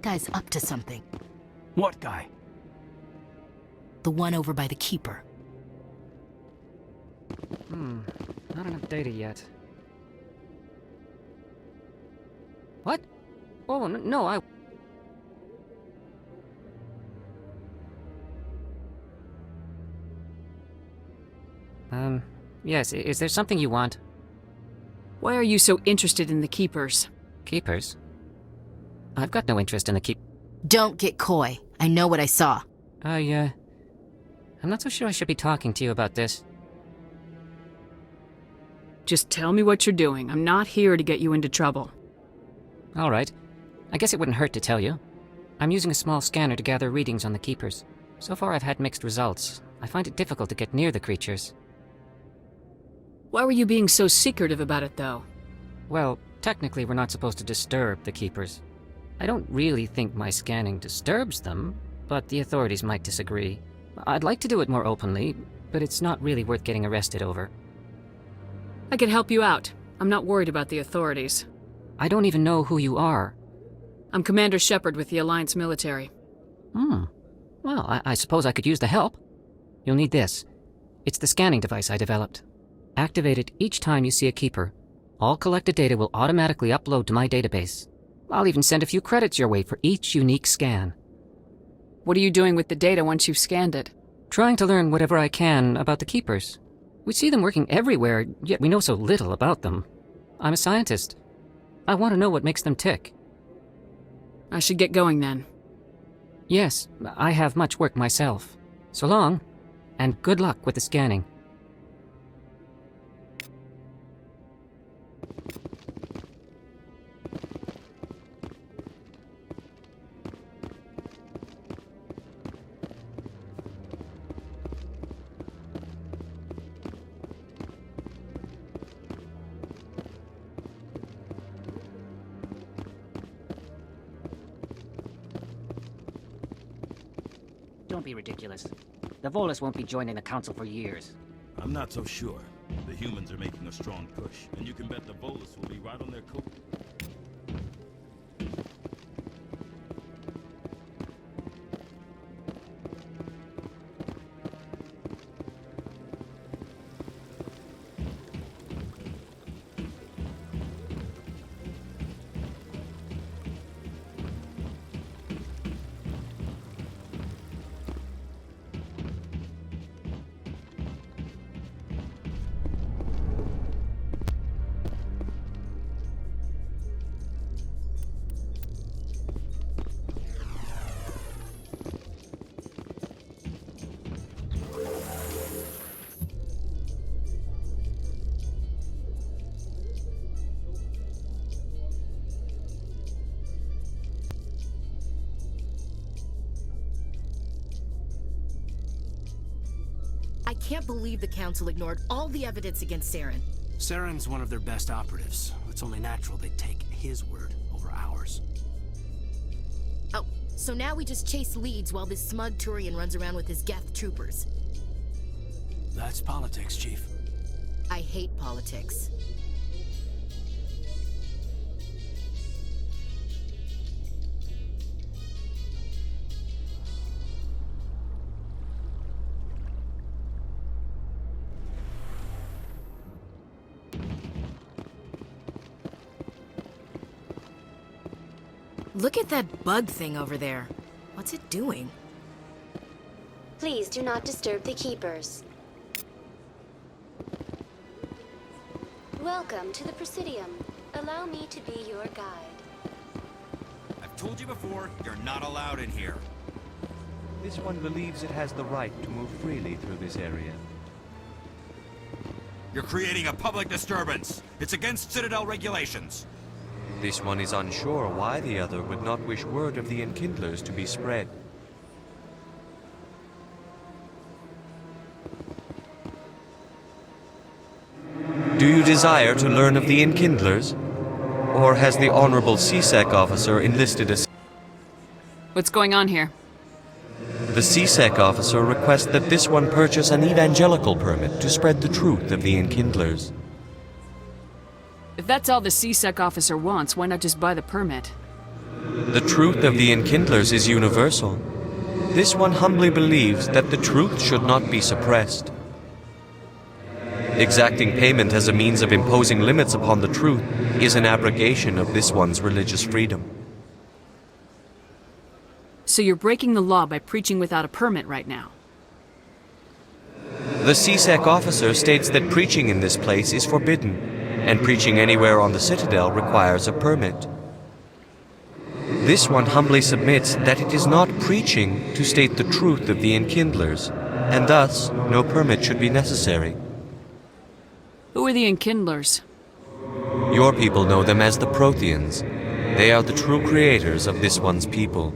guy's up to something. What guy? The one over by the keeper. Not enough data yet. What? Oh, no, I... Yes, is there something you want? Why are you so interested in the keepers? Keepers? I've got no interest in the Don't get coy. I know what I saw. I'm not so sure I should be talking to you about this. Just tell me what you're doing. I'm not here to get you into trouble. All right. I guess it wouldn't hurt to tell you. I'm using a small scanner to gather readings on the keepers. So far I've had mixed results. I find it difficult to get near the creatures. Why were you being so secretive about it, though? Well, technically we're not supposed to disturb the keepers. I don't really think my scanning disturbs them, but the authorities might disagree. I'd like to do it more openly, but it's not really worth getting arrested over. I could help you out. I'm not worried about the authorities. I don't even know who you are. I'm Commander Shepard with the Alliance military. Well, I suppose I could use the help. You'll need this. It's the scanning device I developed. Activate it each time you see a keeper. All collected data will automatically upload to my database. I'll even send a few credits your way for each unique scan. What are you doing with the data once you've scanned it? Trying to learn whatever I can about the keepers. We see them working everywhere, yet we know so little about them. I'm a scientist. I want to know what makes them tick. I should get going then. Yes, I have much work myself. So long, and good luck with the scanning. Don't be ridiculous. The Volus won't be joining the Council for years. I'm not so sure. The humans are making a strong push, and you can bet the Volus will be right on their coat. I can't believe the Council ignored all the evidence against Saren. Saren's one of their best operatives. It's only natural they'd take his word over ours. Oh, so now we just chase leads while this smug Turian runs around with his Geth troopers. That's politics, Chief. I hate politics. Look at that bug thing over there. What's it doing? Please do not disturb the keepers. Welcome to the Presidium. Allow me to be your guide. I've told you before, you're not allowed in here. This one believes it has the right to move freely through this area. You're creating a public disturbance. It's against Citadel regulations. This one is unsure why the other would not wish word of the Enkindlers to be spread. Do you desire to learn of the Enkindlers? Or has the Honorable CSEC officer enlisted a... What's going on here? The CSEC officer requests that this one purchase an evangelical permit to spread the truth of the Enkindlers. If that's all the CSEC officer wants, why not just buy the permit? The truth of the enkindlers is universal. This one humbly believes that the truth should not be suppressed. Exacting payment as a means of imposing limits upon the truth is an abrogation of this one's religious freedom. So you're breaking the law by preaching without a permit right now. The CSEC officer states that preaching in this place is forbidden, and preaching anywhere on the Citadel requires a permit. This one humbly submits that it is not preaching to state the truth of the enkindlers, and thus no permit should be necessary. Who are the enkindlers? Your people know them as the Protheans. They are the true creators of this one's people.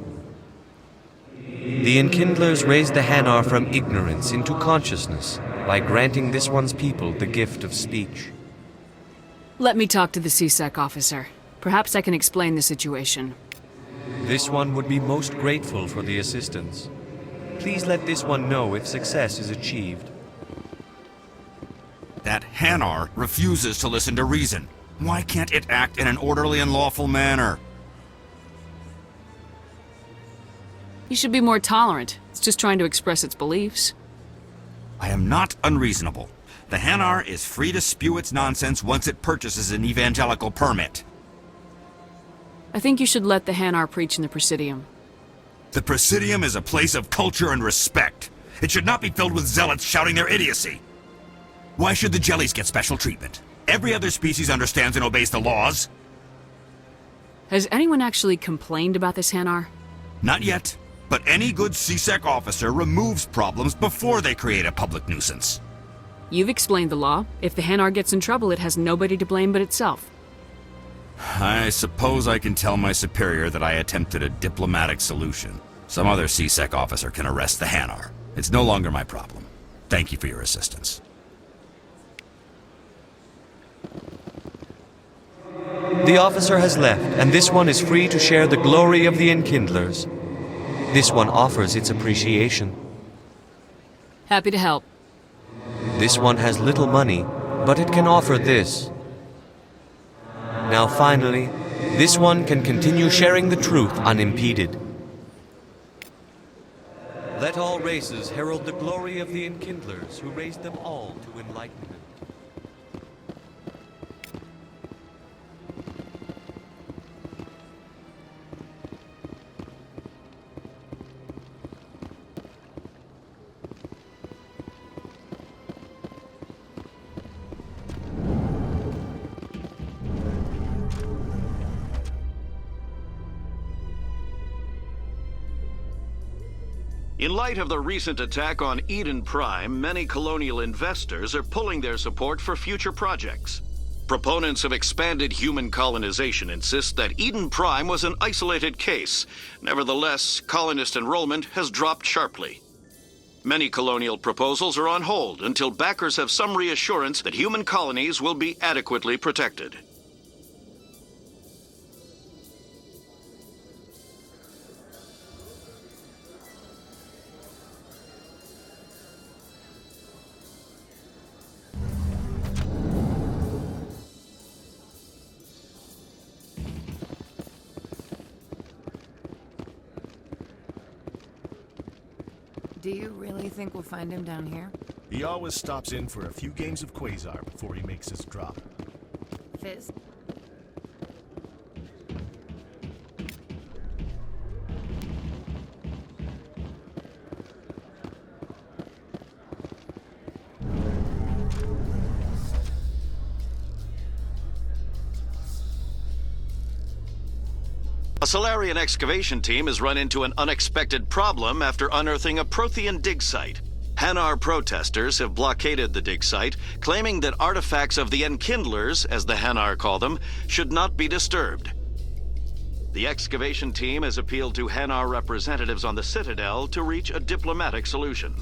The enkindlers raised the Hanar from ignorance into consciousness by granting this one's people the gift of speech. Let me talk to the CSEC officer. Perhaps I can explain the situation. This one would be most grateful for the assistance. Please let this one know if success is achieved. That Hanar refuses to listen to reason. Why can't it act in an orderly and lawful manner? You should be more tolerant. It's just trying to express its beliefs. I am not unreasonable. The Hanar is free to spew its nonsense once it purchases an evangelical permit. I think you should let the Hanar preach in the Presidium. The Presidium is a place of culture and respect. It should not be filled with zealots shouting their idiocy. Why should the jellies get special treatment? Every other species understands and obeys the laws. Has anyone actually complained about this Hanar? Not yet, but any good CSEC officer removes problems before they create a public nuisance. You've explained the law. If the Hanar gets in trouble, it has nobody to blame but itself. I suppose I can tell my superior that I attempted a diplomatic solution. Some other CSEC officer can arrest the Hanar. It's no longer my problem. Thank you for your assistance. The officer has left, and this one is free to share the glory of the enkindlers. This one offers its appreciation. Happy to help. This one has little money, but it can offer this. Now finally, this one can continue sharing the truth unimpeded. Let all races herald the glory of the enkindlers who raised them all to enlightenment. In light of the recent attack on Eden Prime, many colonial investors are pulling their support for future projects. Proponents of expanded human colonization insist that Eden Prime was an isolated case. Nevertheless, colonist enrollment has dropped sharply. Many colonial proposals are on hold until backers have some reassurance that human colonies will be adequately protected. Do you really think we'll find him down here? He always stops in for a few games of Quasar before he makes his drop. Fizz? A Solarian excavation team has run into an unexpected problem after unearthing a Prothean dig site. Hanar protesters have blockaded the dig site, claiming that artifacts of the Enkindlers, as the Hanar call them, should not be disturbed. The excavation team has appealed to Hanar representatives on the Citadel to reach a diplomatic solution.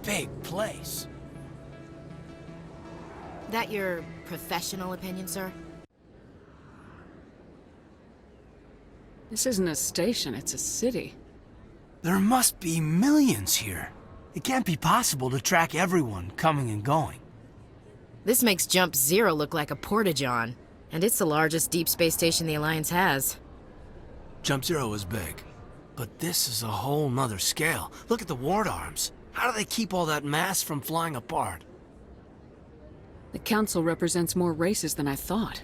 big place. That your professional opinion, sir? This isn't a station, it's a city. There must be millions here. It can't be possible to track everyone coming and going. This makes Jump Zero look like a porta-john, and it's the largest deep space station the Alliance has. Jump Zero is big, but this is a whole nother scale. Look at the ward arms. How do they keep all that mass from flying apart? The Council represents more races than I thought.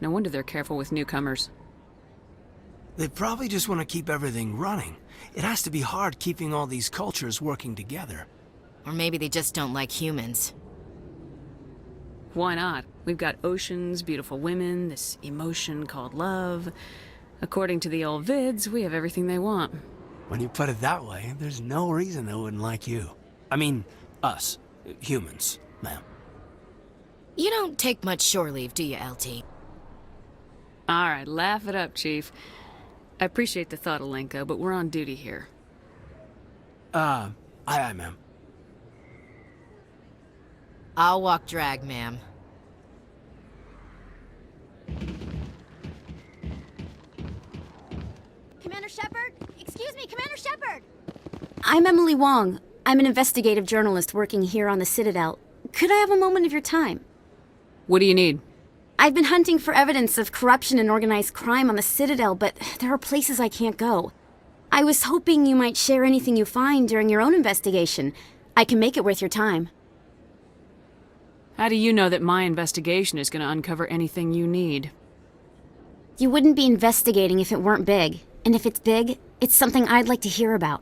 No wonder they're careful with newcomers. They probably just want to keep everything running. It has to be hard keeping all these cultures working together. Or maybe they just don't like humans. Why not? We've got oceans, beautiful women, this emotion called love. According to the old vids, we have everything they want. When you put it that way, there's no reason they wouldn't like you. I mean, us. Humans, ma'am. You don't take much shore leave, do you, LT? Alright, laugh it up, Chief. I appreciate the thought, Alenko, but we're on duty here. Aye, ma'am. I'll walk drag, ma'am. Commander Shepard? Excuse me, Commander Shepard! I'm Emily Wong. I'm an investigative journalist working here on the Citadel. Could I have a moment of your time? What do you need? I've been hunting for evidence of corruption and organized crime on the Citadel, but there are places I can't go. I was hoping you might share anything you find during your own investigation. I can make it worth your time. How do you know that my investigation is going to uncover anything you need? You wouldn't be investigating if it weren't big. And if it's big, it's something I'd like to hear about.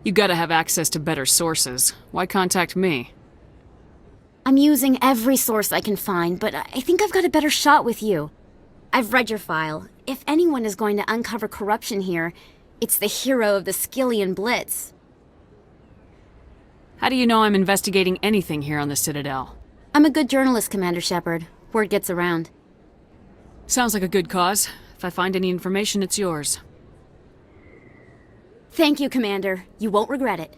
You gotta have access to better sources. Why contact me? I'm using every source I can find, but I think I've got a better shot with you. I've read your file. If anyone is going to uncover corruption here, it's the hero of the Skillian Blitz. How do you know I'm investigating anything here on the Citadel? I'm a good journalist, Commander Shepard. Word gets around. Sounds like a good cause. If I find any information, it's yours. Thank you, Commander. You won't regret it.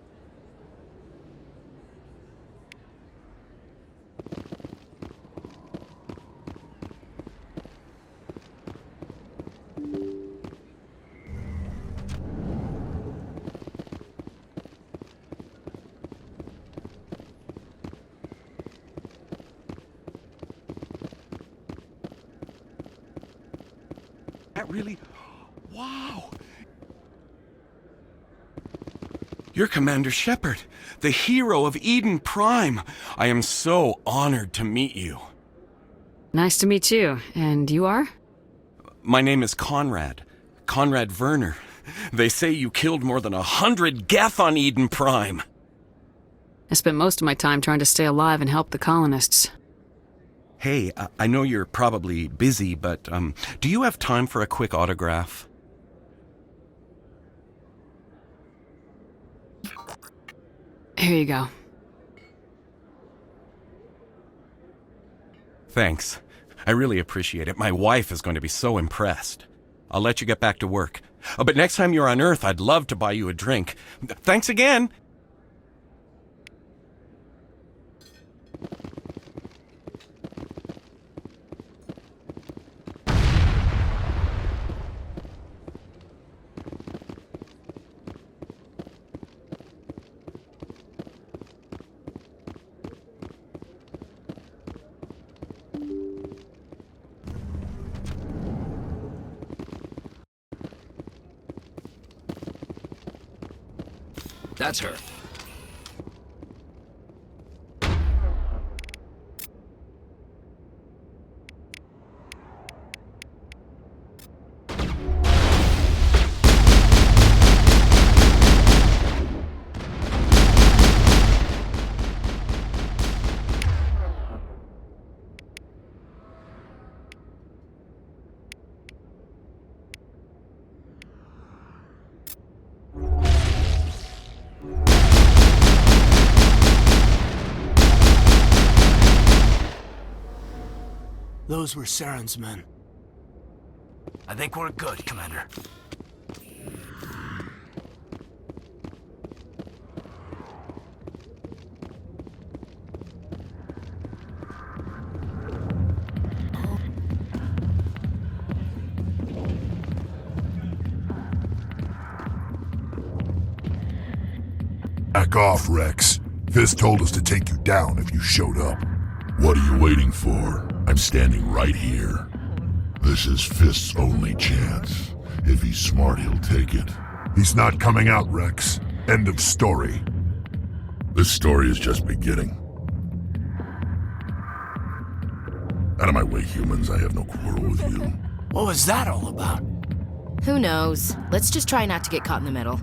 Really? Wow! You're Commander Shepard, the hero of Eden Prime. I am so honored to meet you. Nice to meet you. And you are? My name is Conrad. Conrad Werner. They say you killed more than 100 Geth on Eden Prime. I spent most of my time trying to stay alive and help the colonists. Hey, I know you're probably busy, but do you have time for a quick autograph? Here you go. Thanks. I really appreciate it. My wife is going to be so impressed. I'll let you get back to work. But next time you're on Earth, I'd love to buy you a drink. Thanks again! That's her. Those were Saren's men. I think we're good, Commander. Back off, Rex. Fist told us to take you down if you showed up. What are you waiting for? I'm standing right here. This is Fist's only chance. If he's smart, he'll take it. He's not coming out, Rex. End of story. This story is just beginning. Out of my way, humans. I have no quarrel with you. What was that all about? Who knows? Let's just try not to get caught in the middle.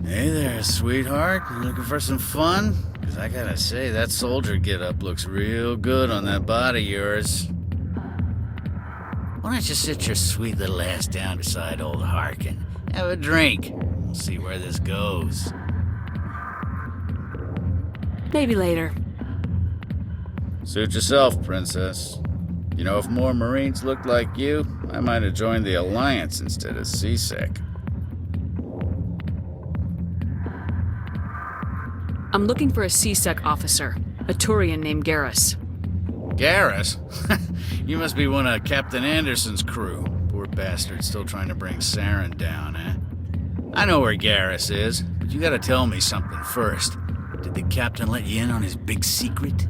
Hey there, sweetheart. You looking for some fun? Because I gotta say, that soldier get-up looks real good on that body of yours. Why don't you sit your sweet little ass down beside old Harkin? Have a drink. We'll see where this goes. Maybe later. Suit yourself, princess. You know, if more Marines looked like you, I might have joined the Alliance instead of CSEC. I'm looking for a CSEC officer, a Turian named Garrus. Garrus? You must be one of Captain Anderson's crew. Poor bastard still trying to bring Saren down, eh? I know where Garrus is, but you gotta tell me something first. Did the captain let you in on his big secret?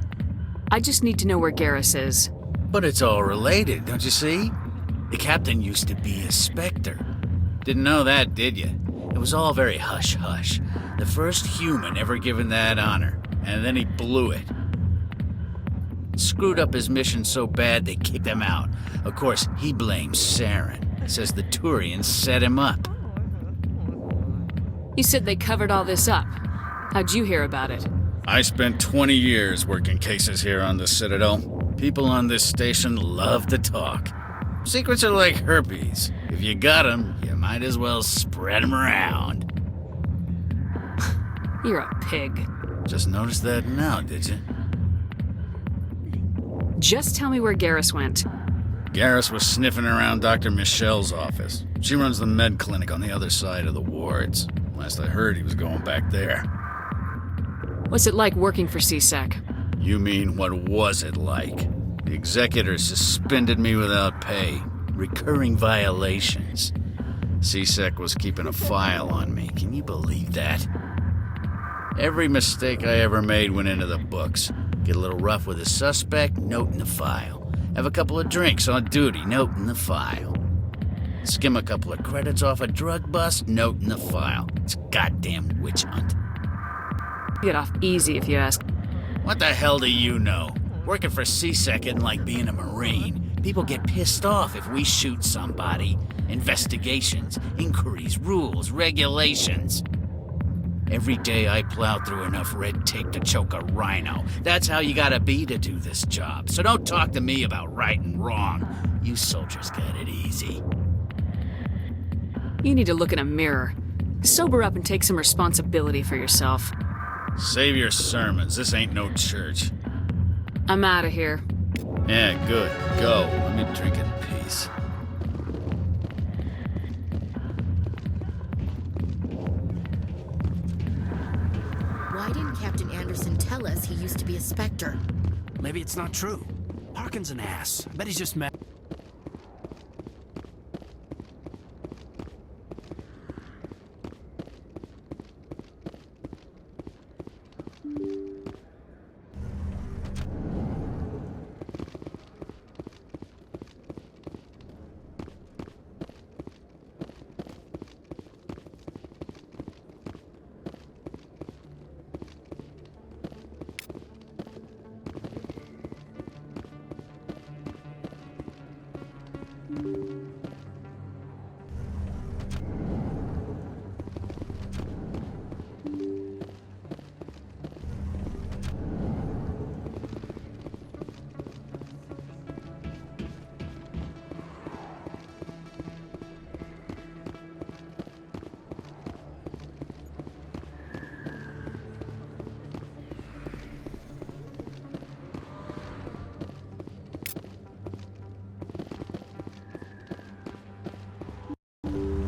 I just need to know where Garrus is. But it's all related, don't you see? The captain used to be a Spectre. Didn't know that, did you? It was all very hush-hush. The first human ever given that honor, and then he blew it. Screwed up his mission so bad they kicked him out. Of course, he blames Saren. Says the Turians set him up. You said they covered all this up. How'd you hear about it? I spent 20 years working cases here on the Citadel. People on this station love to talk. Secrets are like herpes. If you got them, you might as well spread them around. You're a pig. Just noticed that now, did you? Just tell me where Garrus went. Garrus was sniffing around Dr. Michelle's office. She runs the med clinic on the other side of the wards. Last I heard, he was going back there. What's it like working for CSEC? You mean, what was it like? The executors suspended me without pay. Recurring violations. CSEC was keeping a file on me. Can you believe that? Every mistake I ever made went into the books. Get a little rough with a suspect, note in the file. Have a couple of drinks on duty, note in the file. Skim a couple of credits off a drug bust, note in the file. It's a goddamn witch hunt. Get off easy if you ask. What the hell do you know? Working for CSEC isn't like being a Marine. People get pissed off if we shoot somebody. Investigations, inquiries, rules, regulations. Every day I plow through enough red tape to choke a rhino. That's how you gotta be to do this job. So don't talk to me about right and wrong. You soldiers got it easy. You need to look in a mirror. Sober up and take some responsibility for yourself. Save your sermons. This ain't no church. I'm out of here. Yeah, good. Go. Let me drink in peace. Why didn't Captain Anderson tell us he used to be a Spectre? Maybe it's not true. Harkin's an ass. I bet he's just mad.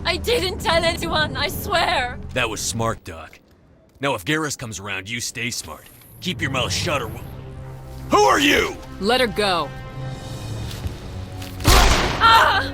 I didn't tell anyone, I swear! That was smart, Doc. Now if Garrus comes around, you stay smart. Keep your mouth shut or... Who are you? Let her go. Ah!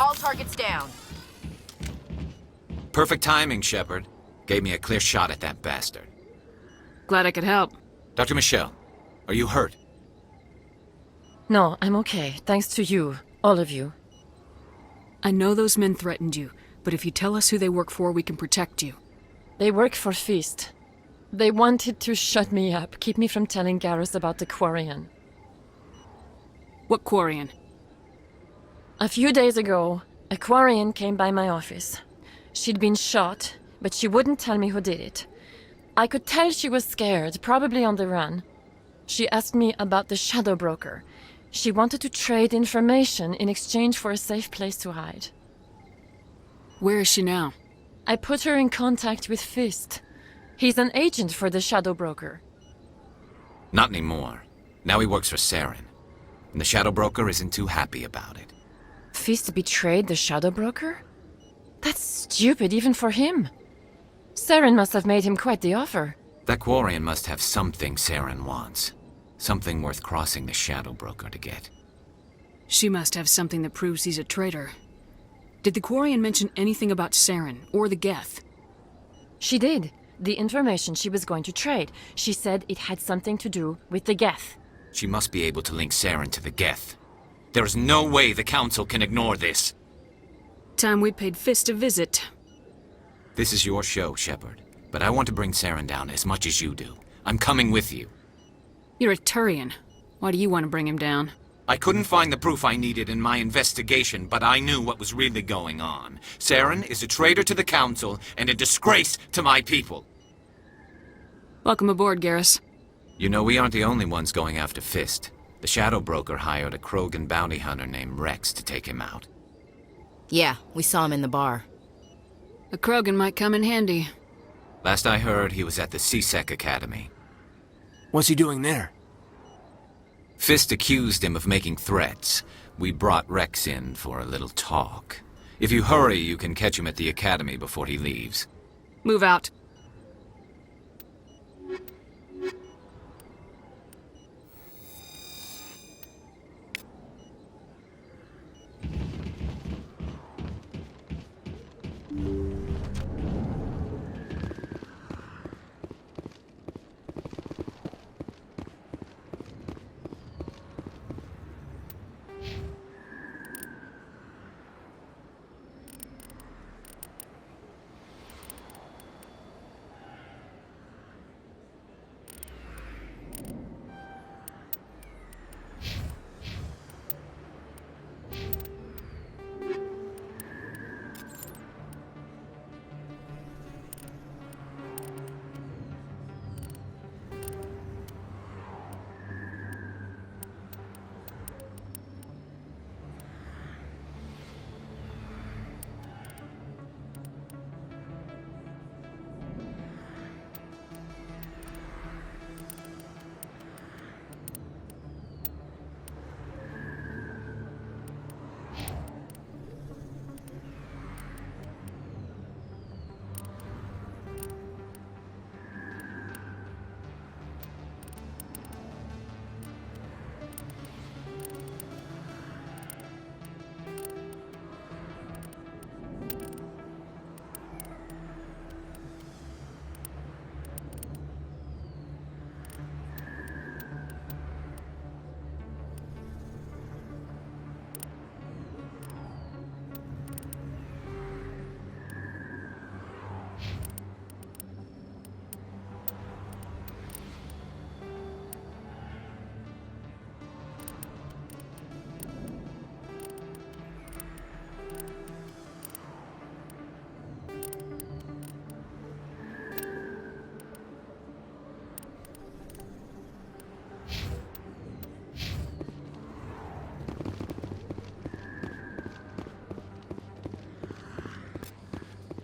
All targets down. Perfect timing, Shepard. Gave me a clear shot at that bastard. Glad I could help. Dr. Michelle, are you hurt? No, I'm okay, thanks to you, all of you. I know those men threatened you, but if you tell us who they work for, we can protect you. They work for Fist. They wanted to shut me up, keep me from telling Garrus about the Quarian. What Quarian? A few days ago, a Quarian came by my office. She'd been shot, but she wouldn't tell me who did it. I could tell she was scared, probably on the run. She asked me about the Shadow Broker. She wanted to trade information in exchange for a safe place to hide. Where is she now? I put her in contact with Fist. He's an agent for the Shadow Broker. Not anymore. Now he works for Saren. And the Shadow Broker isn't too happy about it. Fist betrayed the Shadow Broker? That's stupid even for him. Saren must have made him quite the offer. That Quarian must have something Saren wants. Something worth crossing the Shadow Broker to get. She must have something that proves he's a traitor. Did the Quarian mention anything about Saren or the Geth? She did. The information she was going to trade. She said it had something to do with the Geth. She must be able to link Saren to the Geth. There is no way the Council can ignore this. Time we paid Fist a visit. This is your show, Shepard. But I want to bring Saren down as much as you do. I'm coming with you. You're a Turian. Why do you want to bring him down? I couldn't find the proof I needed in my investigation, but I knew what was really going on. Saren is a traitor to the Council and a disgrace to my people. Welcome aboard, Garrus. You know, we aren't the only ones going after Fist. The Shadow Broker hired a Krogan bounty hunter named Rex to take him out. Yeah, we saw him in the bar. A Krogan might come in handy. Last I heard, he was at the CSEC Academy. What's he doing there? Fist accused him of making threats. We brought Rex in for a little talk. If you hurry, you can catch him at the Academy before he leaves. Move out.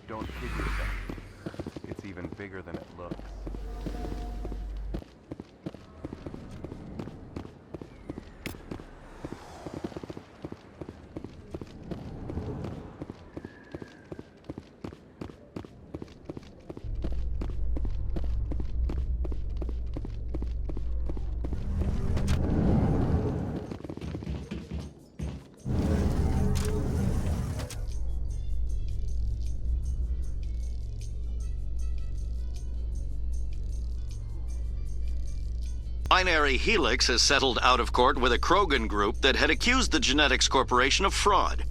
Don't kid yourself. It's even bigger than it looks. Binary Helix has settled out of court with a Krogan group that had accused the Genetics Corporation of fraud.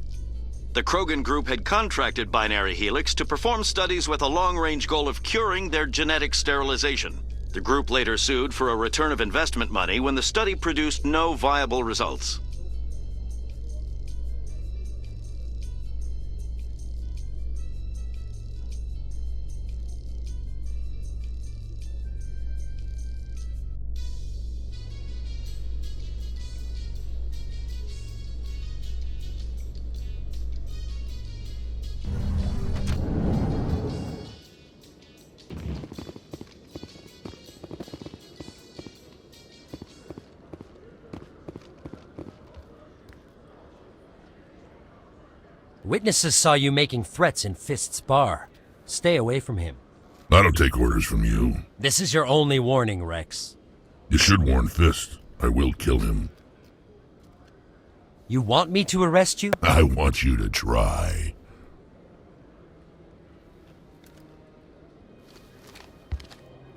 The Krogan group had contracted Binary Helix to perform studies with a long-range goal of curing their genetic sterilization. The group later sued for a return of investment money when the study produced no viable results. Witnesses saw you making threats in Fist's bar. Stay away from him. I don't take orders from you. This is your only warning, Rex. You should warn Fist. I will kill him. You want me to arrest you? I want you to try.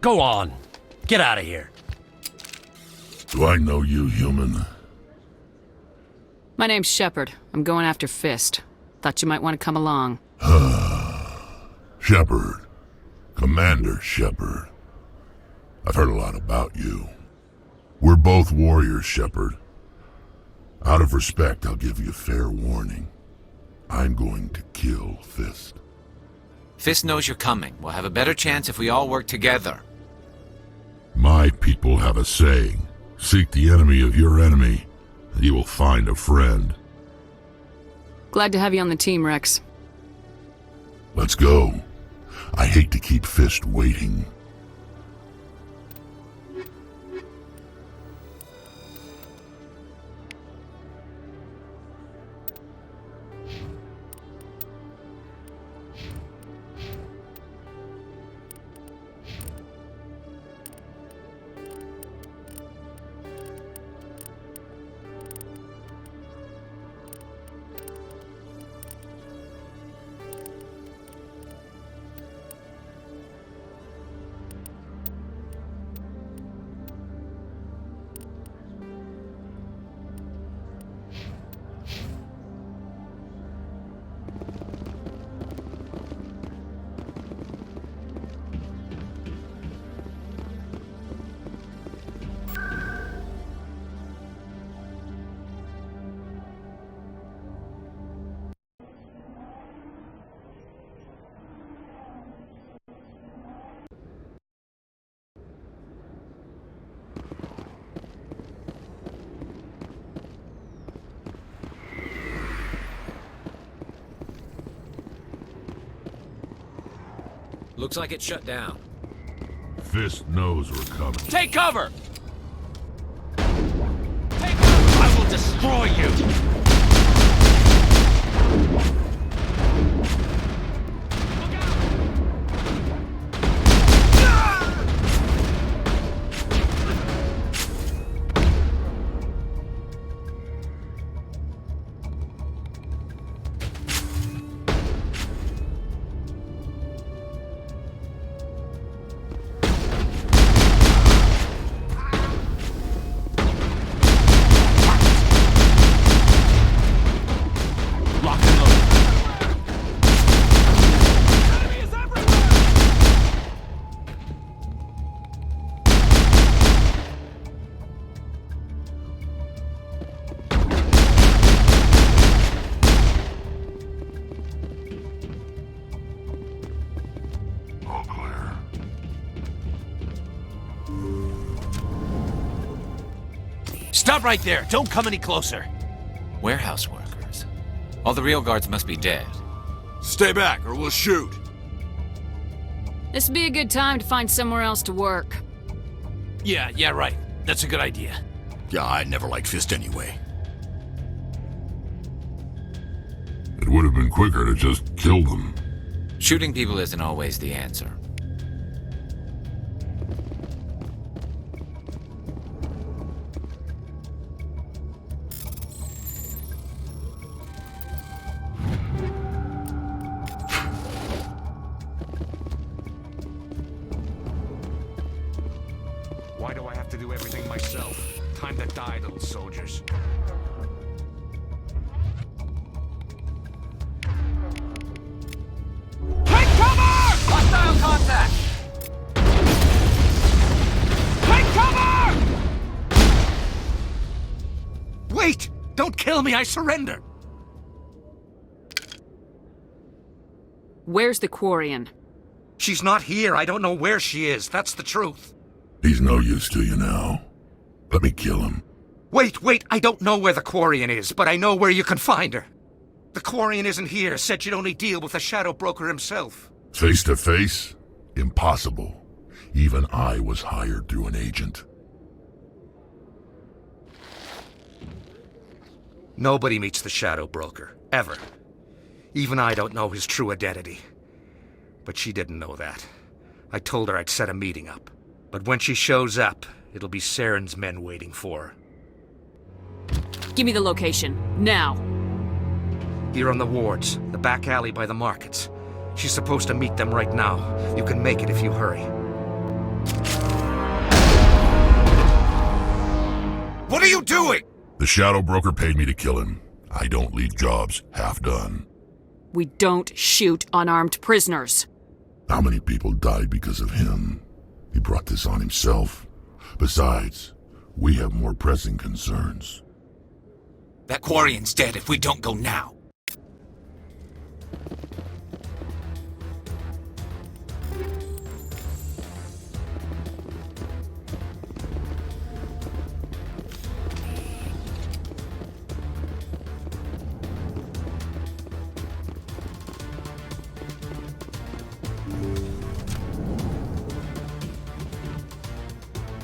Go on. Get out of here. Do I know you, human? My name's Shepard. I'm going after Fist. Thought you might want to come along. Shepard. Commander Shepard. I've heard a lot about you. We're both warriors, Shepard. Out of respect, I'll give you fair warning. I'm going to kill Fist. Fist knows you're coming. We'll have a better chance if we all work together. My people have a saying. Seek the enemy of your enemy, and you will find a friend. Glad to have you on the team, Rex. Let's go. I hate to keep Fist waiting. Looks like it's shut down. Fist knows we're coming. Take cover! Take cover! I will destroy you! Stop right there! Don't come any closer! Warehouse workers. All the real guards must be dead. Stay back or we'll shoot. This would be a good time to find somewhere else to work. Yeah, right. That's a good idea. Yeah, I never liked Fist anyway. It would have been quicker to just kill them. Shooting people isn't always the answer. Why do I have to do everything? everything myself. Time to die, little soldiers. Take cover! Hostile contact! Take cover! Wait! Don't kill me, I surrender! Where's the Quarian? She's not here. I don't know where she is. That's the truth. He's no use to you now. Let me kill him. Wait. I don't know where the Quarian is, but I know where you can find her. The Quarian isn't here. Said you'd only deal with the Shadow Broker himself. Face to face? Impossible. Even I was hired through an agent. Nobody meets the Shadow Broker. Ever. Even I don't know his true identity. But she didn't know that. I told her I'd set a meeting up. But when she shows up, it'll be Saren's men waiting for her. Give me the location, now. Here on the wards, the back alley by the markets. She's supposed to meet them right now. You can make it if you hurry. What are you doing? The Shadow Broker paid me to kill him. I don't leave jobs half done. We don't shoot unarmed prisoners. How many people died because of him? He brought this on himself. Besides, we have more pressing concerns. That Quarian's dead if we don't go now.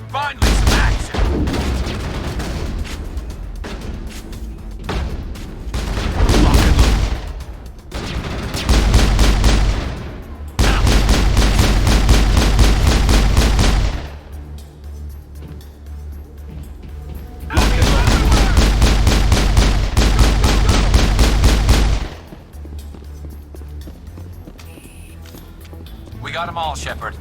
Finally, some action! We got them all, Shepard.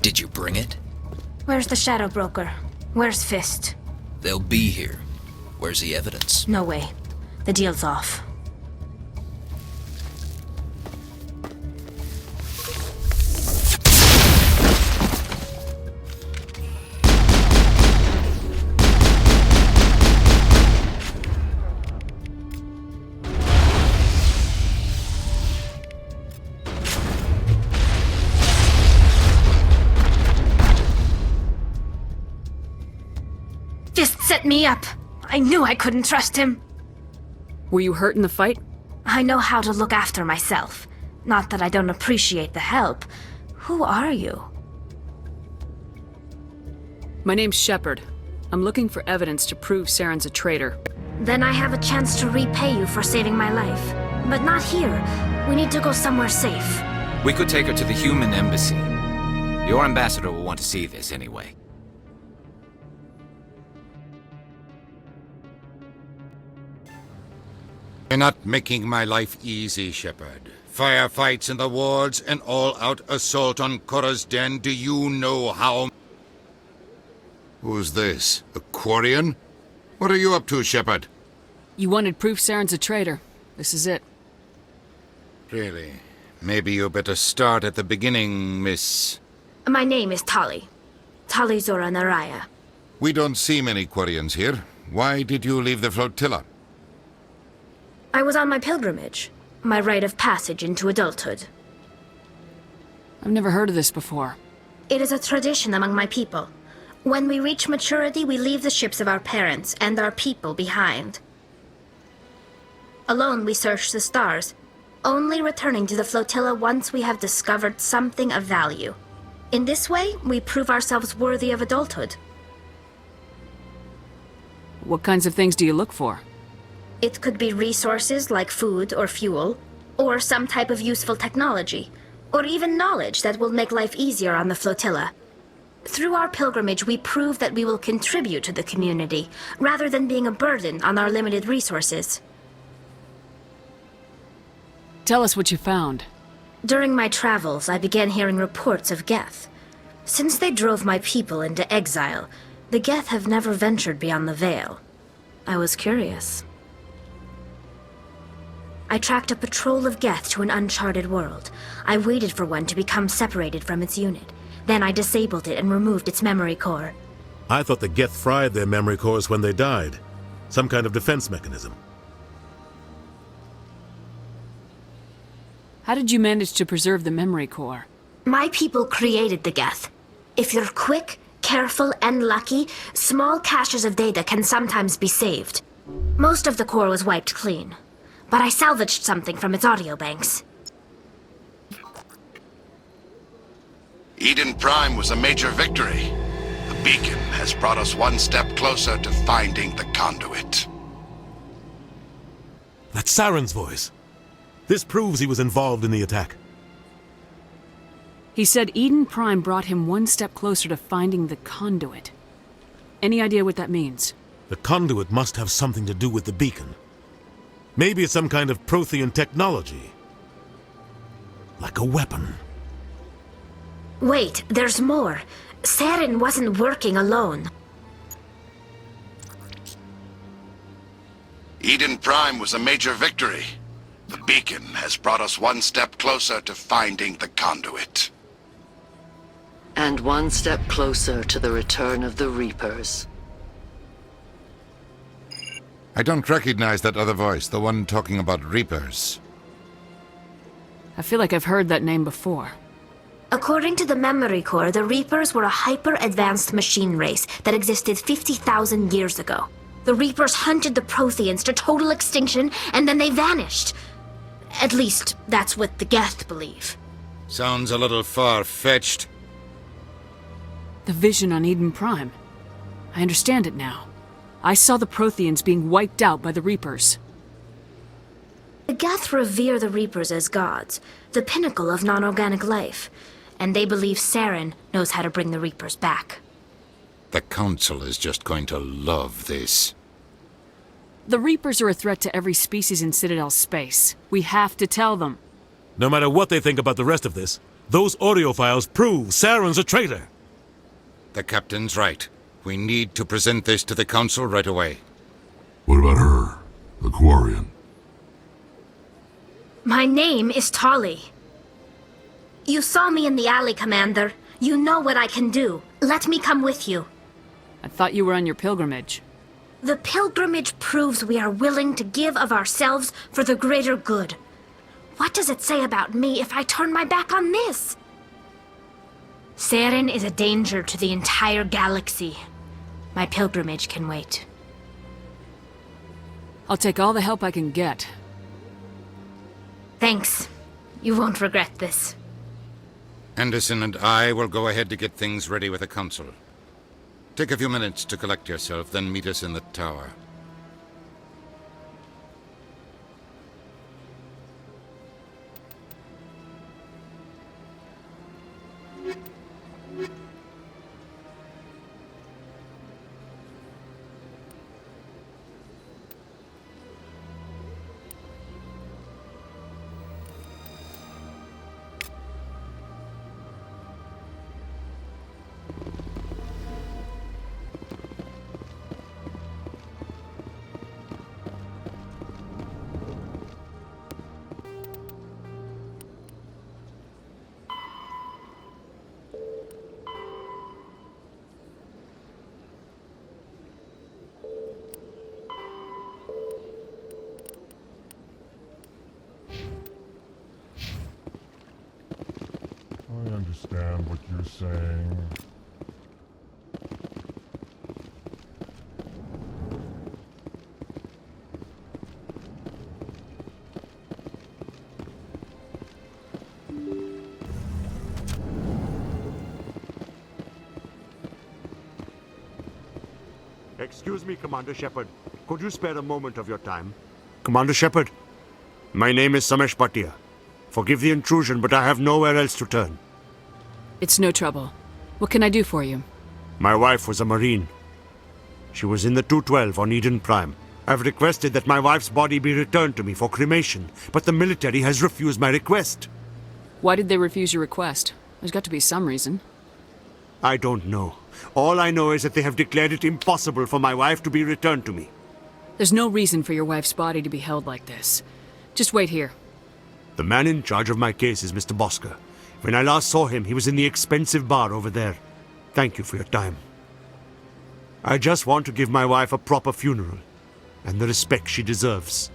Did you bring it? Where's the Shadow Broker? Where's Fist? They'll be here. Where's the evidence? No way. The deal's off. Set me up. I knew I couldn't trust him. Were you hurt in the fight? I know how to look after myself. Not that I don't appreciate the help. Who are you? My name's Shepard. I'm looking for evidence to prove Saren's a traitor. Then I have a chance to repay you for saving my life. But not here. We need to go somewhere safe. We could take her to the human embassy. Your ambassador will want to see this anyway. You're not making my life easy, Shepard. Firefights in the wards, an all-out assault on Korra's den. Do you know how... Who's this? A Quarian? What are you up to, Shepard? You wanted proof Saren's a traitor. This is it. Really? Maybe you better start at the beginning, Miss... My name is Tali. Tali Zora Naraya. We don't see many Quarians here. Why did you leave the flotilla? I was on my pilgrimage. My rite of passage into adulthood. I've never heard of this before. It is a tradition among my people. When we reach maturity, we leave the ships of our parents and our people behind. Alone, we search the stars, only returning to the flotilla once we have discovered something of value. In this way, we prove ourselves worthy of adulthood. What kinds of things do you look for? It could be resources like food or fuel, or some type of useful technology, or even knowledge that will make life easier on the flotilla. Through our pilgrimage, we prove that we will contribute to the community, rather than being a burden on our limited resources. Tell us what you found. During my travels, I began hearing reports of Geth. Since they drove my people into exile, the Geth have never ventured beyond the Veil. I was curious. I tracked a patrol of Geth to an uncharted world. I waited for one to become separated from its unit. Then I disabled it and removed its memory core. I thought the Geth fried their memory cores when they died. Some kind of defense mechanism. How did you manage to preserve the memory core? My people created the Geth. If you're quick, careful, and lucky, small caches of data can sometimes be saved. Most of the core was wiped clean, but I salvaged something from its audio banks. Eden Prime was a major victory. The beacon has brought us one step closer to finding the conduit. That's Saren's voice. This proves he was involved in the attack. He said Eden Prime brought him one step closer to finding the conduit. Any idea what that means? The conduit must have something to do with the beacon. Maybe it's some kind of Prothean technology. Like a weapon. Wait, there's more. Saren wasn't working alone. Eden Prime was a major victory. The beacon has brought us one step closer to finding the conduit. And one step closer to the return of the Reapers. I don't recognize that other voice, the one talking about Reapers. I feel like I've heard that name before. According to the memory core, the Reapers were a hyper-advanced machine race that existed 50,000 years ago. The Reapers hunted the Protheans to total extinction, and then they vanished. At least, that's what the Geth believe. Sounds a little far-fetched. The vision on Eden Prime. I understand it now. I saw the Protheans being wiped out by the Reapers. The Geth revere the Reapers as gods, the pinnacle of non-organic life, and they believe Saren knows how to bring the Reapers back. The Council is just going to love this. The Reapers are a threat to every species in Citadel space. We have to tell them. No matter what they think about the rest of this, those audio files prove Saren's a traitor. The Captain's right. We need to present this to the Council right away. What about her, the Quarian? My name is Tali. You saw me in the alley, Commander. You know what I can do. Let me come with you. I thought you were on your pilgrimage. The pilgrimage proves we are willing to give of ourselves for the greater good. What does it say about me if I turn my back on this? Saren is a danger to the entire galaxy. My pilgrimage can wait. I'll take all the help I can get. Thanks. You won't regret this. Anderson and I will go ahead to get things ready with the Council. Take a few minutes to collect yourself, then meet us in the tower. I understand what you're saying. Excuse me, Commander Shepard. Could you spare a moment of your time? Commander Shepard, my name is Samesh Bhatia. Forgive the intrusion, but I have nowhere else to turn. It's no trouble. What can I do for you? My wife was a Marine. She was in the 212 on Eden Prime. I've requested that my wife's body be returned to me for cremation, but the military has refused my request. Why did they refuse your request? There's got to be some reason. I don't know. All I know is that they have declared it impossible for my wife to be returned to me. There's no reason for your wife's body to be held like this. Just wait here. The man in charge of my case is Mr. Bosker. When I last saw him, he was in the expensive bar over there. Thank you for your time. I just want to give my wife a proper funeral, and the respect she deserves.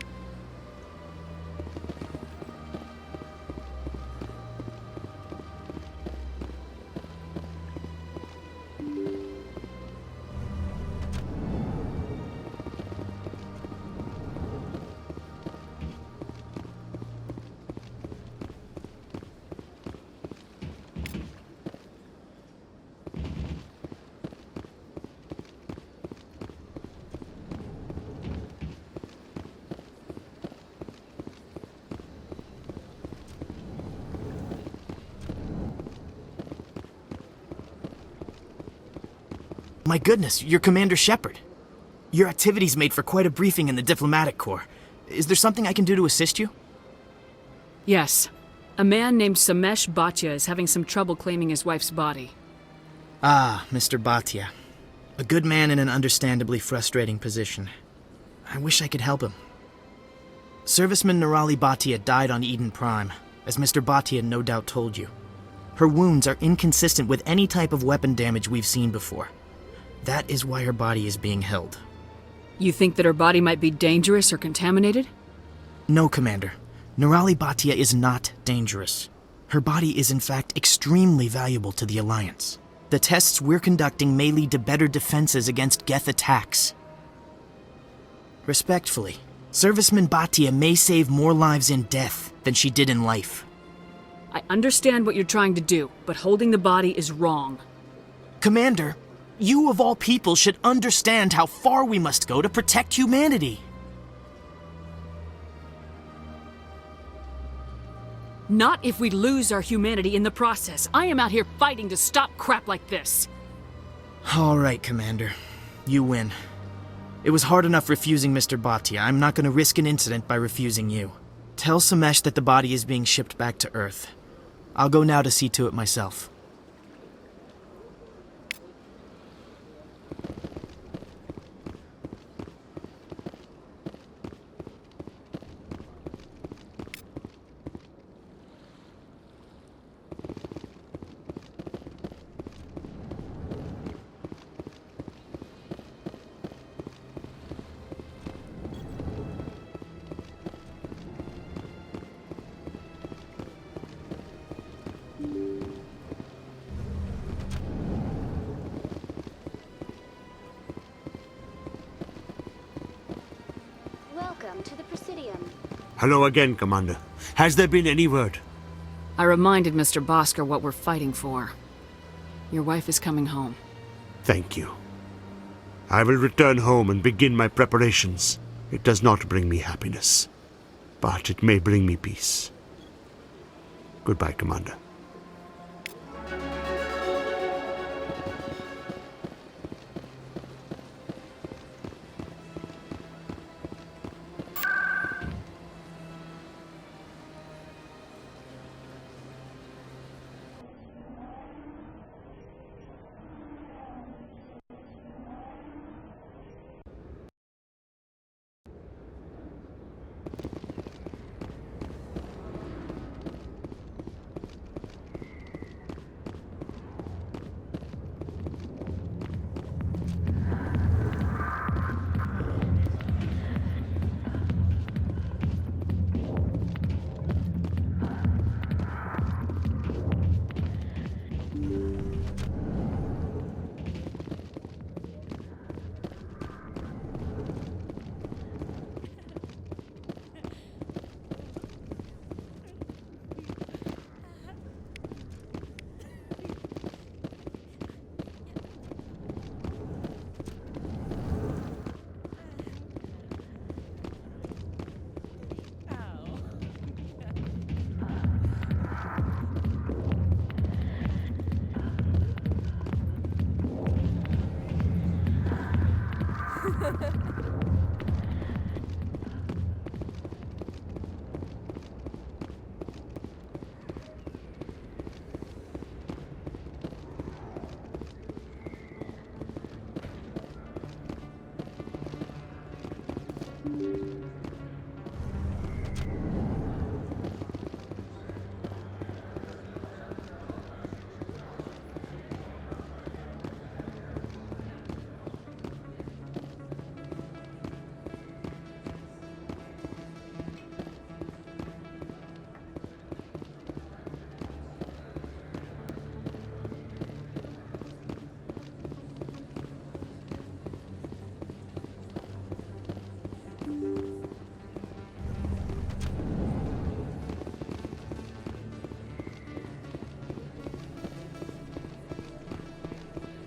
My goodness, you're Commander Shepard. Your activities made for quite a briefing in the Diplomatic Corps. Is there something I can do to assist you? Yes. A man named Samesh Bhatia is having some trouble claiming his wife's body. Ah, Mr. Bhatia. A good man in an understandably frustrating position. I wish I could help him. Serviceman Nirali Bhatia died on Eden Prime, as Mr. Bhatia no doubt told you. Her wounds are inconsistent with any type of weapon damage we've seen before. That is why her body is being held. You think that her body might be dangerous or contaminated? No, Commander. Nirali Bhatia is not dangerous. Her body is in fact extremely valuable to the Alliance. The tests we're conducting may lead to better defenses against Geth attacks. Respectfully, Serviceman Bhatia may save more lives in death than she did in life. I understand what you're trying to do, but holding the body is wrong. Commander, you of all people should understand how far we must go to protect humanity. Not if we lose our humanity in the process. I am out here fighting to stop crap like this. All right, Commander. You win. It was hard enough refusing Mr. Bhatia. I'm not going to risk an incident by refusing you. Tell Samesh that the body is being shipped back to Earth. I'll go now to see to it myself. Welcome to the Presidium. Hello again, Commander. Has there been any word? I reminded Mr. Bosker what we're fighting for. Your wife is coming home. Thank you. I will return home and begin my preparations. It does not bring me happiness, but it may bring me peace. Goodbye, Commander.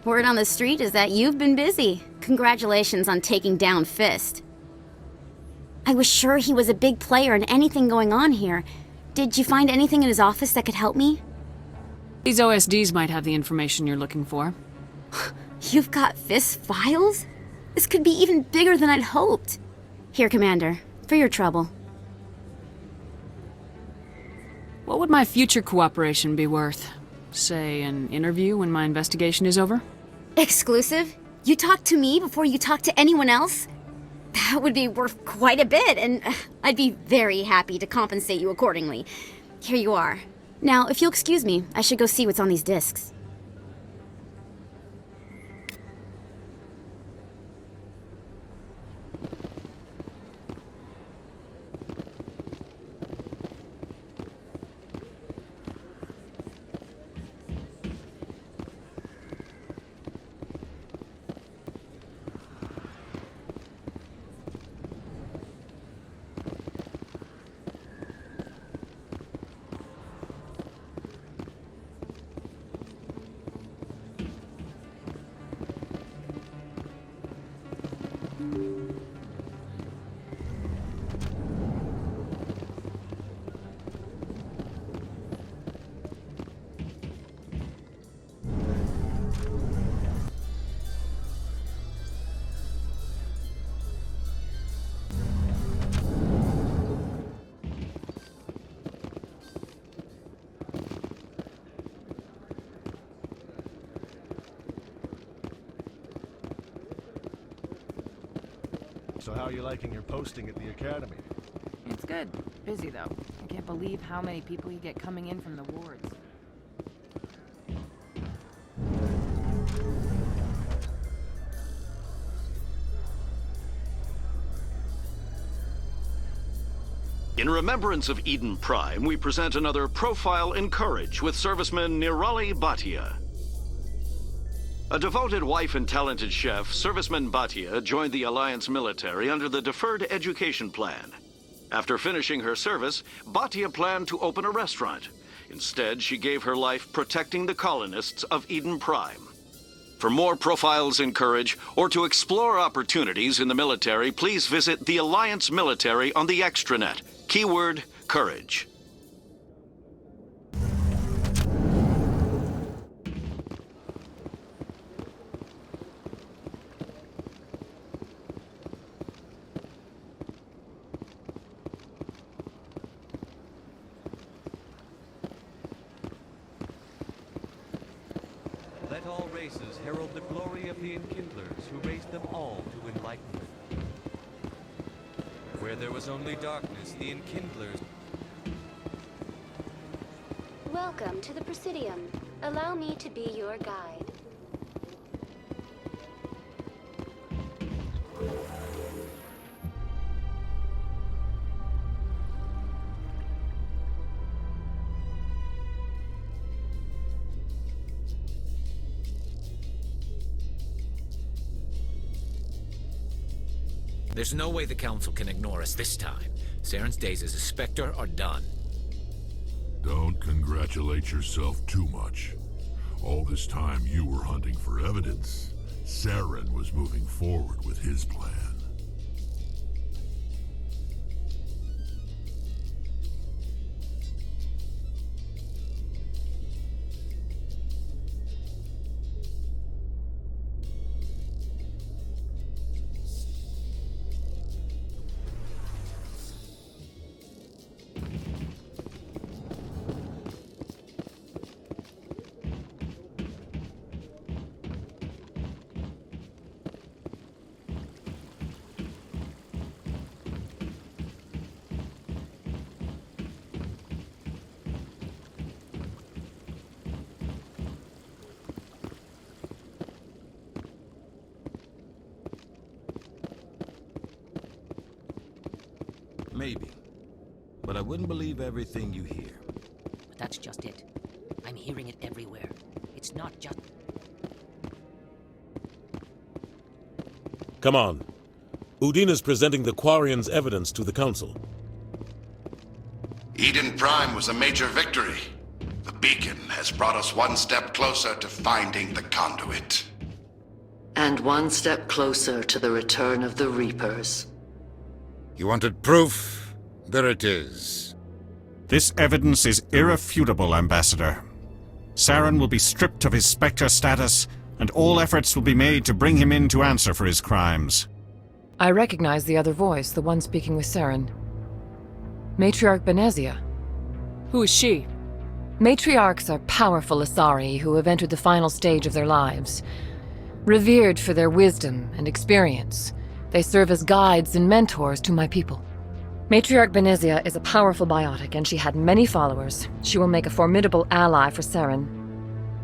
Word on the street is that you've been busy. Congratulations on taking down Fist. I was sure he was a big player in anything going on here. Did you find anything in his office that could help me? These OSDs might have the information you're looking for. You've got Fist's files? This could be even bigger than I'd hoped. Here, Commander, for your trouble. What would my future cooperation be worth? Say, an interview when my investigation is over? Exclusive? You talk to me before you talk to anyone else? That would be worth quite a bit, and I'd be very happy to compensate you accordingly. Here you are. Now, if you'll excuse me, I should go see what's on these discs. So how are you liking your posting at the academy? It's good. Busy, though. I can't believe how many people you get coming in from the wards. In remembrance of Eden Prime, we present another Profile in Courage with serviceman Nirali Bhatia. A devoted wife and talented chef, serviceman Bhatia joined the Alliance military under the Deferred Education Plan. After finishing her service, Bhatia planned to open a restaurant. Instead, she gave her life protecting the colonists of Eden Prime. For more Profiles in Courage, or to explore opportunities in the military, please visit the Alliance military on the extranet. Keyword, Courage. Let all races herald the glory of the enkindlers who raised them all to enlightenment. Where there was only darkness, the enkindlers... Welcome to the Presidium. Allow me to be your guide. There's no way the Council can ignore us this time. Saren's days as a Spectre are done. Don't congratulate yourself too much. All this time you were hunting for evidence. Saren was moving forward with his plan. Maybe. But I wouldn't believe everything you hear. That's just it. I'm hearing it everywhere. It's not just... Come on. Udina's presenting the Quarians' evidence to the Council. Eden Prime was a major victory. The beacon has brought us one step closer to finding the conduit. And one step closer to the return of the Reapers. You wanted proof? There it is. This evidence is irrefutable, Ambassador. Saren will be stripped of his Spectre status, and all efforts will be made to bring him in to answer for his crimes. I recognize the other voice, the one speaking with Saren. Matriarch Benezia. Who is she? Matriarchs are powerful Asari who have entered the final stage of their lives. Revered for their wisdom and experience, they serve as guides and mentors to my people. Matriarch Benezia is a powerful biotic, and she had many followers. She will make a formidable ally for Saren.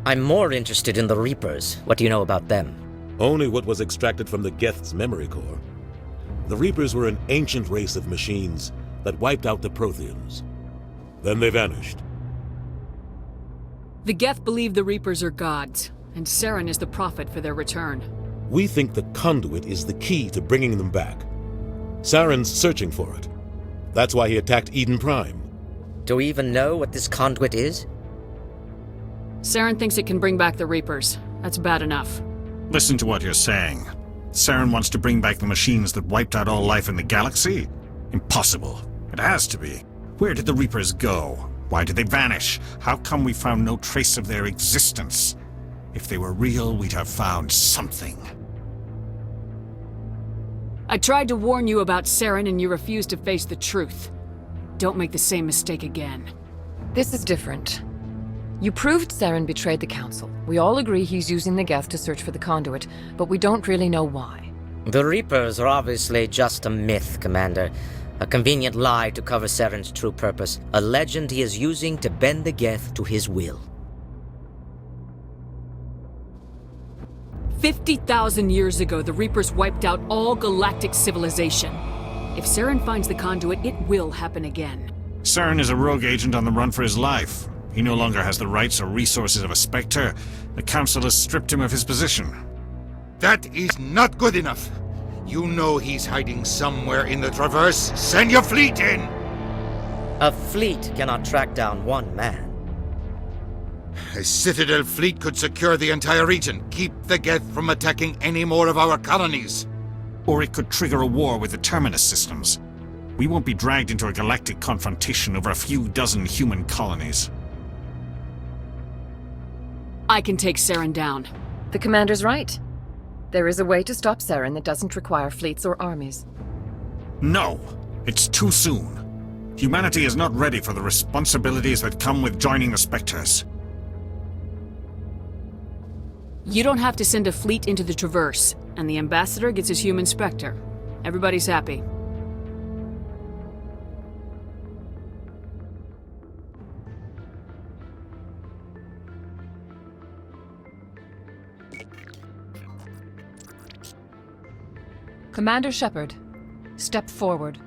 I'm more interested in the Reapers. What do you know about them? Only what was extracted from the Geth's memory core. The Reapers were an ancient race of machines that wiped out the Protheans. Then they vanished. The Geth believe the Reapers are gods, and Saren is the prophet for their return. We think the conduit is the key to bringing them back. Saren's searching for it. That's why he attacked Eden Prime. Do we even know what this conduit is? Saren thinks it can bring back the Reapers. That's bad enough. Listen to what you're saying. Saren wants to bring back the machines that wiped out all life in the galaxy? Impossible. It has to be. Where did the Reapers go? Why did they vanish? How come we found no trace of their existence? If they were real, we'd have found something. I tried to warn you about Saren and you refused to face the truth. Don't make the same mistake again. This is different. You proved Saren betrayed the Council. We all agree he's using the Geth to search for the conduit, but we don't really know why. The Reapers are obviously just a myth, Commander. A convenient lie to cover Saren's true purpose. A legend he is using to bend the Geth to his will. 50,000 years ago, the Reapers wiped out all galactic civilization. If Saren finds the conduit, it will happen again. Saren is a rogue agent on the run for his life. He no longer has the rights or resources of a Spectre. The Council has stripped him of his position. That is not good enough. You know he's hiding somewhere in the Traverse. Send your fleet in! A fleet cannot track down one man. A Citadel fleet could secure the entire region, keep the Geth from attacking any more of our colonies. Or it could trigger a war with the Terminus systems. We won't be dragged into a galactic confrontation over a few dozen human colonies. I can take Saren down. The Commander's right. There is a way to stop Saren that doesn't require fleets or armies. No! It's too soon. Humanity is not ready for the responsibilities that come with joining the Spectres. You don't have to send a fleet into the Traverse, and the Ambassador gets his human Spectre. Everybody's happy. Commander Shepard, step forward.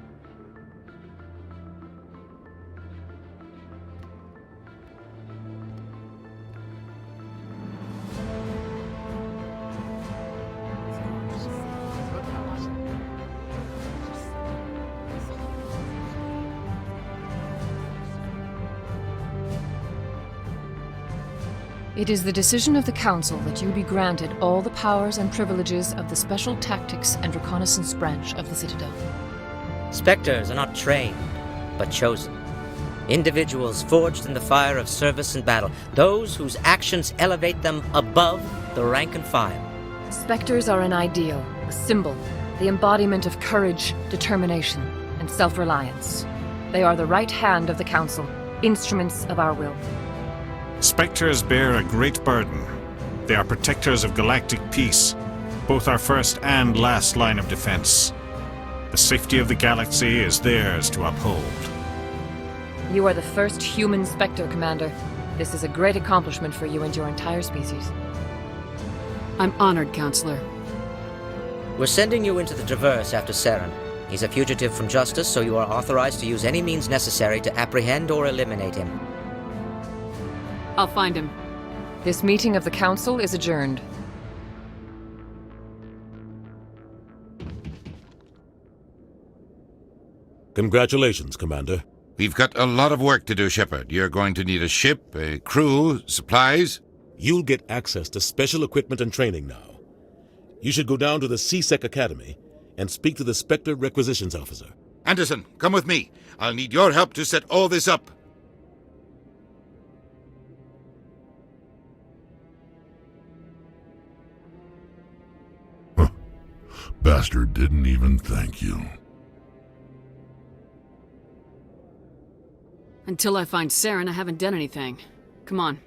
It is the decision of the Council that you be granted all the powers and privileges of the Special Tactics and Reconnaissance Branch of the Citadel. Spectres are not trained, but chosen. Individuals forged in the fire of service and battle, those whose actions elevate them above the rank and file. Spectres are an ideal, a symbol, the embodiment of courage, determination, and self-reliance. They are the right hand of the Council, instruments of our will. Spectres bear a great burden. They are protectors of galactic peace, both our first and last line of defense. The safety of the galaxy is theirs to uphold. You are the first human Spectre, Commander. This is a great accomplishment for you and your entire species. I'm honored, Counselor. We're sending you into the Traverse after Saren. He's a fugitive from justice, so you are authorized to use any means necessary to apprehend or eliminate him. I'll find him. This meeting of the Council is adjourned. Congratulations, Commander. We've got a lot of work to do, Shepard. You're going to need a ship, a crew, supplies. You'll get access to special equipment and training now. You should go down to the CSEC Academy and speak to the Spectre Requisitions Officer. Anderson, come with me. I'll need your help to set all this up. Bastard didn't even thank you. Until I find Saren, I haven't done anything. Come on.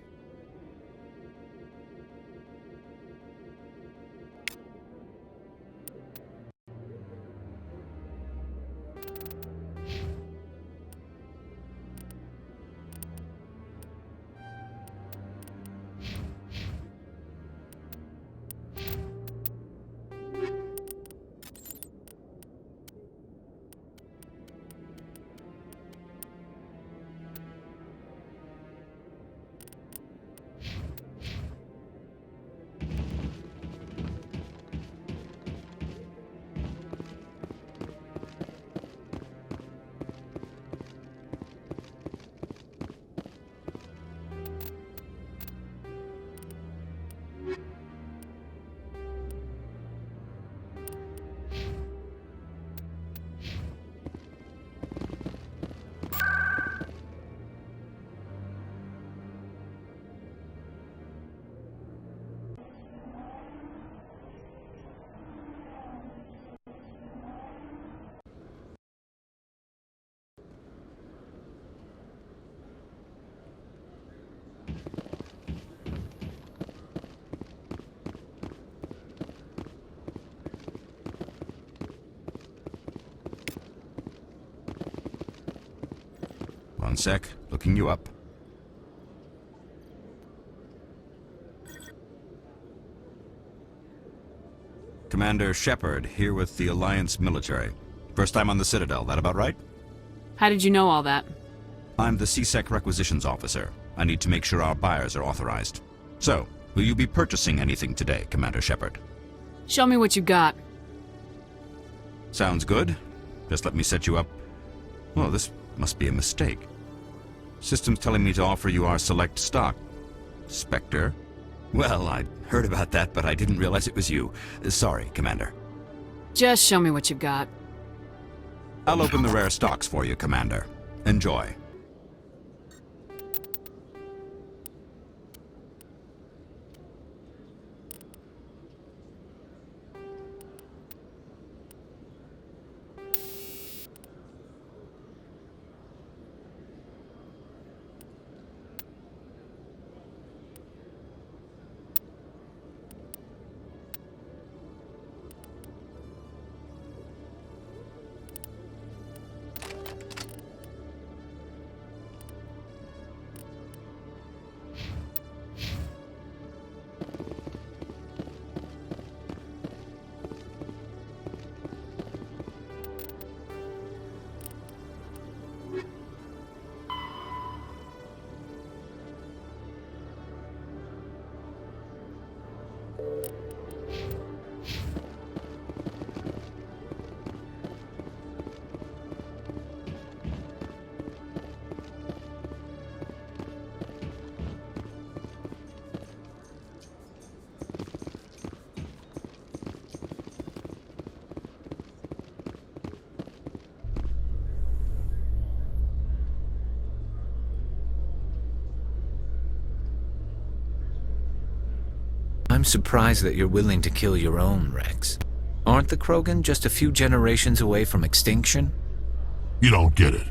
One sec, looking you up. Commander Shepard, here with the Alliance military. First time on the Citadel, that about right? How did you know all that? I'm the CSEC Requisitions Officer. I need to make sure our buyers are authorized. So, will you be purchasing anything today, Commander Shepard? Show me what you got. Sounds good. Just let me set you up. Oh, this must be a mistake. System's telling me to offer you our select stock. Spectre? Well, I'd heard about that, but I didn't realize it was you. Sorry, Commander. Just show me what you've got. I'll open the rare stocks for you, Commander. Enjoy. I'm surprised that you're willing to kill your own, Rex. Aren't the Krogan just a few generations away from extinction? You don't get it.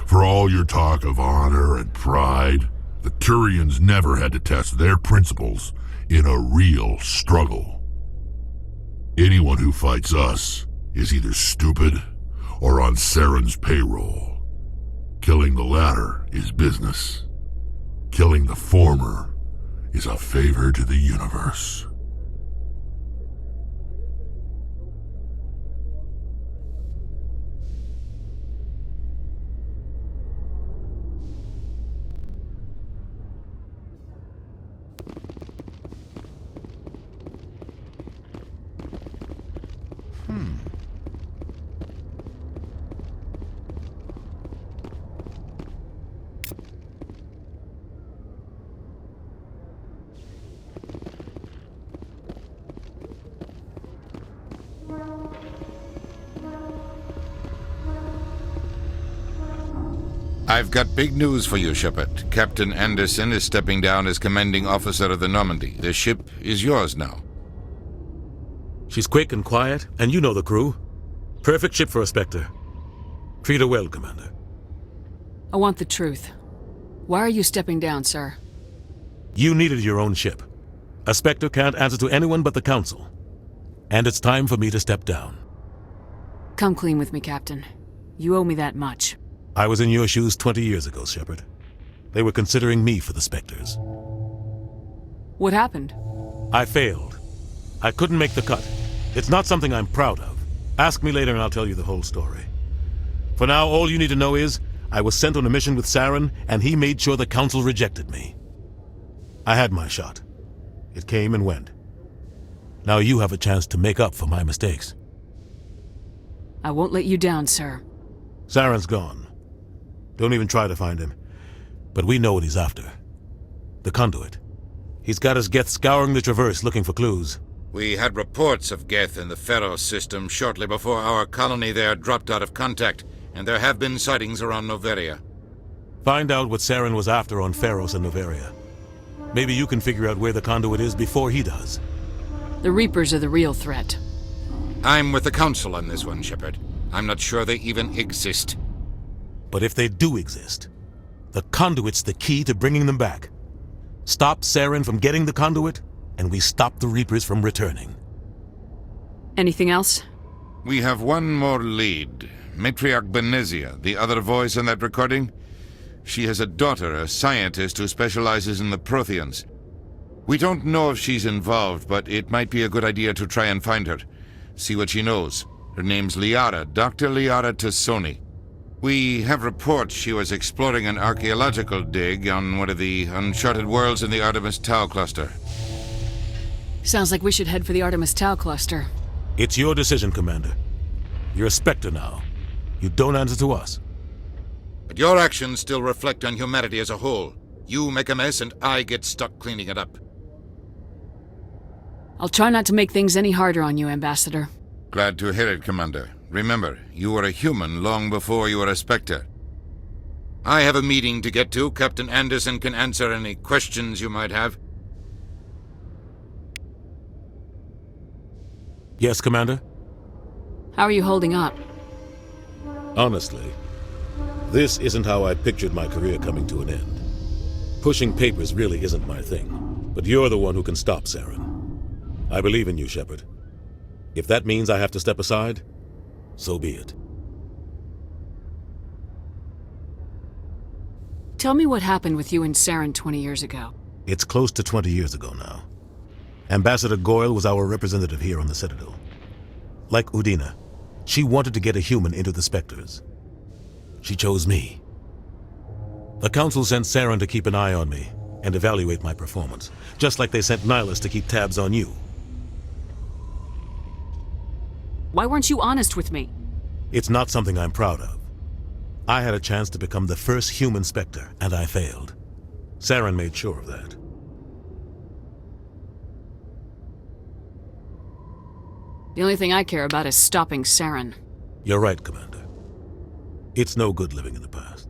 For all your talk of honor and pride, the Turians never had to test their principles in a real struggle. Anyone who fights us is either stupid or on Saren's payroll. Killing the latter is business. Killing the former is a favor to the universe. I've got big news for you, Shepard. Captain Anderson is stepping down as commanding officer of the Normandy. The ship is yours now. She's quick and quiet, and you know the crew. Perfect ship for a Spectre. Treat her well, Commander. I want the truth. Why are you stepping down, sir? You needed your own ship. A Spectre can't answer to anyone but the Council. And it's time for me to step down. Come clean with me, Captain. You owe me that much. I was in your shoes 20 years ago, Shepard. They were considering me for the Spectres. What happened? I failed. I couldn't make the cut. It's not something I'm proud of. Ask me later and I'll tell you the whole story. For now, all you need to know is, I was sent on a mission with Saren, and he made sure the Council rejected me. I had my shot. It came and went. Now you have a chance to make up for my mistakes. I won't let you down, sir. Saren's gone. Don't even try to find him. But we know what he's after. The conduit. He's got his Geth scouring the Traverse looking for clues. We had reports of Geth in the Pharos system shortly before our colony there dropped out of contact, and there have been sightings around Noveria. Find out what Saren was after on Pharos and Noveria. Maybe you can figure out where the conduit is before he does. The Reapers are the real threat. I'm with the Council on this one, Shepard. I'm not sure they even exist. But if they do exist, the conduit's the key to bringing them back. Stop Saren from getting the conduit, and we stop the Reapers from returning. Anything else? We have one more lead. Matriarch Benezia, the other voice in that recording. She has a daughter, a scientist who specializes in the Protheans. We don't know if she's involved, but it might be a good idea to try and find her. See what she knows. Her name's Liara, Dr. Liara Tassoni. We have reports she was exploring an archaeological dig on one of the uncharted worlds in the Artemis Tau cluster. Sounds like we should head for the Artemis Tau cluster. It's your decision, Commander. You're a Spectre now. You don't answer to us. But your actions still reflect on humanity as a whole. You make a mess and I get stuck cleaning it up. I'll try not to make things any harder on you, Ambassador. Glad to hear it, Commander. Remember, you were a human long before you were a Spectre. I have a meeting to get to. Captain Anderson can answer any questions you might have. Yes, Commander? How are you holding up? Honestly, this isn't how I pictured my career coming to an end. Pushing papers really isn't my thing, but you're the one who can stop Saren. I believe in you, Shepard. If that means I have to step aside, so be it. Tell me what happened with you and Saren 20 years ago. It's close to 20 years ago now. Ambassador Goyle was our representative here on the Citadel. Like Udina, she wanted to get a human into the Spectres. She chose me. The Council sent Saren to keep an eye on me and evaluate my performance, just like they sent Nihilus to keep tabs on you. Why weren't you honest with me? It's not something I'm proud of. I had a chance to become the first human Spectre, and I failed. Saren made sure of that. The only thing I care about is stopping Saren. You're right, Commander. It's no good living in the past.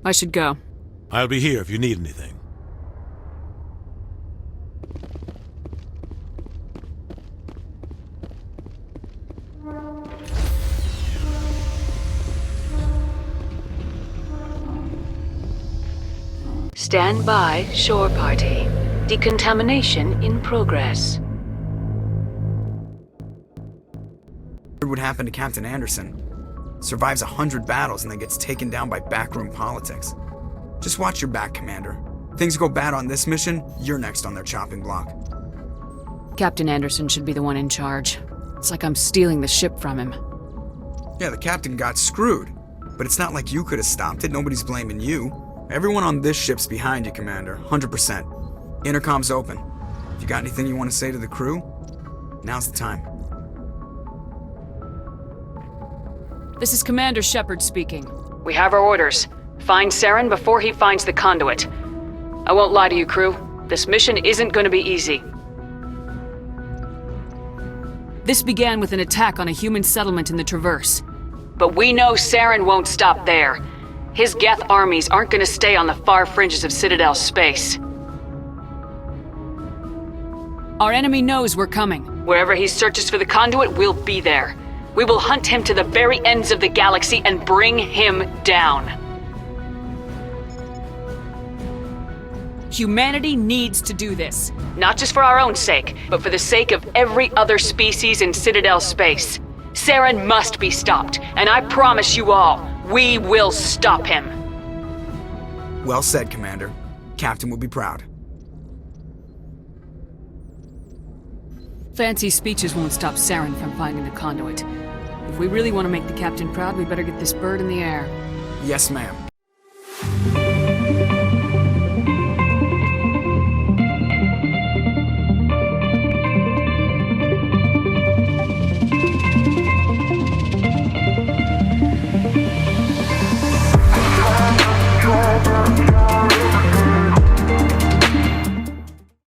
I should go. I'll be here if you need anything. Stand by, shore party. Decontamination in progress. What happened to Captain Anderson? Survives 100 battles and then gets taken down by backroom politics. Just watch your back, Commander. Things go bad on this mission, you're next on their chopping block. Captain Anderson should be the one in charge. It's like I'm stealing the ship from him. Yeah, the captain got screwed. But it's not like you could have stopped it. Nobody's blaming you. Everyone on this ship's behind you, Commander. 100%. Intercom's open. If you got anything you want to say to the crew, now's the time. This is Commander Shepard speaking. We have our orders. Find Saren before he finds the conduit. I won't lie to you, crew. This mission isn't going to be easy. This began with an attack on a human settlement in the Traverse. But we know Saren won't stop there. His Geth armies aren't gonna stay on the far fringes of Citadel space. Our enemy knows we're coming. Wherever he searches for the conduit, we'll be there. We will hunt him to the very ends of the galaxy and bring him down. Humanity needs to do this. Not just for our own sake, but for the sake of every other species in Citadel space. Saren must be stopped, and I promise you all, we will stop him. Well said, Commander. Captain will be proud. Fancy speeches won't stop Saren from finding the conduit. If we really want to make the captain proud, we better get this bird in the air. Yes, ma'am.